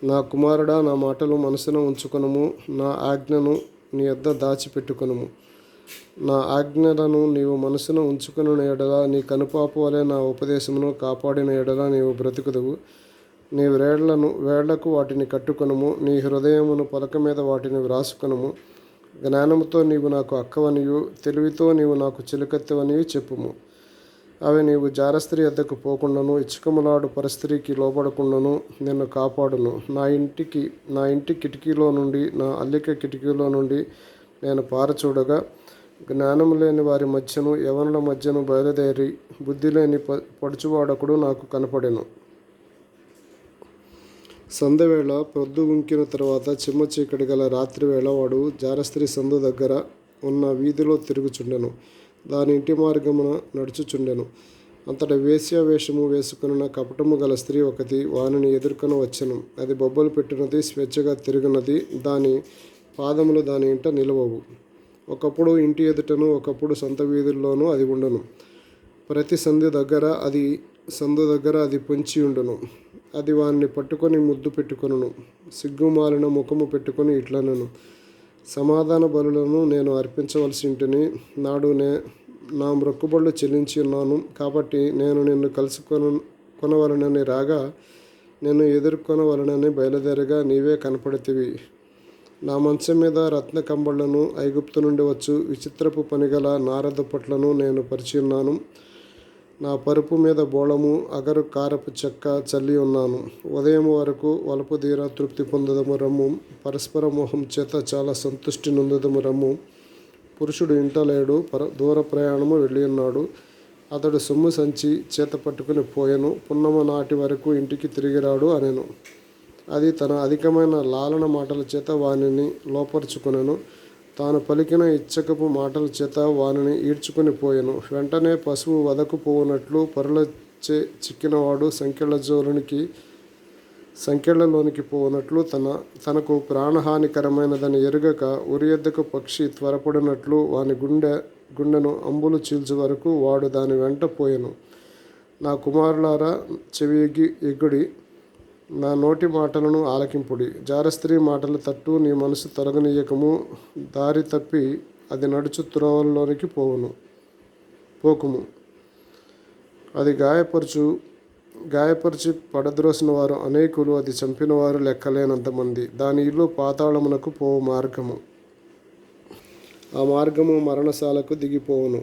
నా కుమారుడా, నా మాటలు మనసున ఉంచుకొనుము, నా ఆజ్ఞను నీ యొద్ద దాచిపెట్టుకొనుము. నా ఆజ్ఞలను నీవు మనసున ఉంచుకొనిన ఎడల నీ కనుపాపు వలె నా ఉపదేశమును కాపాడిన ఎడల నీవు బ్రతుకుదువు. నీ వేళ్లకు వాటిని కట్టుకొనుము, నీ హృదయమును పలక మీద వాటిని వ్రాసుకొనుము. జ్ఞానముతో నీవు నాకు అక్కవనియు, తెలివితో నీవు నాకు చిలుకత్తెవనియు చెప్పుము. అవి నీవు జారస్త్రీ వద్దకు పోకుండాను, ఇచ్చకములాడు పరస్త్రీకి లోబడకుండాను నిన్ను కాపాడును. నా ఇంటి కిటికీలో నుండి, నా అల్లిక కిటికీలో నుండి నేను పారచూడగా, జ్ఞానము లేని వారి మధ్యను, యవనుల మధ్యను బయలుదేరి బుద్ధి లేని పడుచువాడొకడు నాకు కనపడెను. సంధ్యవేళ ప్రొద్దు గుంకిన తరువాత చిమ్మ చీకటి గల రాత్రివేళ వాడు జారస్త్రీ సందు దగ్గర ఉన్న వీధిలో తిరుగుచుండెను. దాని ఇంటి మార్గమున నడుచుచుండెను. అంతటా వేశ్యావేషము వేసుకున్న కపటము గల స్త్రీ ఒకటి వానిని ఎదుర్కొని వచ్చెను. అది బొబ్బలు పెట్టినది, స్వేచ్ఛగా తిరుగునది, దాని పాదములు దాని ఇంట నిలవవు. ఒకప్పుడు ఇంటి ఎదుటను, ఒకప్పుడు సంత వీధుల్లోనూ అది ఉండును. ప్రతి సందు దగ్గర అది పొంచి ఉండును. అది వానిని పట్టుకొని ముద్దు పెట్టుకొనును. సిగ్గుమాలిన ముఖము పెట్టుకొని ఇట్లనెను, సమాధాన బలులను నేను అర్పించవలసి ఉంటిని. నాడు నా మ్రొక్కుబళ్ళు చెల్లించి ఉన్నాను. కాబట్టి నేను నిన్ను కొనవలనని రాగా, నిన్ను ఎదుర్కొనవలనని బయలుదేరగా నీవే కనపడితివి. నా మంచం మీద రత్న కంబళ్లను, ఐగుప్తు నుండి వచ్చు విచిత్రపు పనిగల నార దుప్పట్లను నేను పరిచి ఉన్నాను. నా పరుపు మీద బోళము, అగరు కారపు చెక్క చల్లి ఉన్నాను. ఉదయం వరకు వలపు తీర తృప్తి పొందదము రమ్ము. పరస్పర మోహం చేత చాలా సంతుష్టి నొందదము రమ్ము. పురుషుడు ఇంట లేడు, దూర ప్రయాణము వెళ్ళి ఉన్నాడు. అతడు సొమ్ము సంచి చేత పట్టుకుని పోయెను. పున్నమ నాటి వరకు ఇంటికి తిరిగి రాడు అనెను. అది తన అధికమైన లాలన మాటల చేత వానిని లోపరుచుకొనెను. తాను పలికిన ఇచ్చకపు మాటల చేత వానిని ఈడ్చుకొని పోయెను. వెంటనే పశువు వదకు పోవునట్లు పరులచే చిక్కినవాడు సంకెళ్లలోనికి పోవునట్లు తనకు ప్రాణహానికరమైనదని ఎరుగక ఉరియద్దకు పక్షి త్వరపడినట్లు వాని గుండెను అంబులు చీల్చు వరకు వాడు దాని వెంట పోయెను. నా కుమారులారా, చెవి ఎగ్గుడి, నా నోటి మాటలను ఆలకింపుడి. జారస్త్రీ మాటల తట్టు నీ మనసు తొలగనీయకము. దారి తప్పి అది నడుచు త్రోవల్లోనికి పోకుము. అది గాయపరిచి పడద్రోసిన వారు అనేకులు, అది చంపిన వారు లెక్కలేనంతమంది. దాని ఇల్లు పాతాళమునకు పోవు మార్గము. ఆ మార్గము మరణశాలకు దిగిపోవును.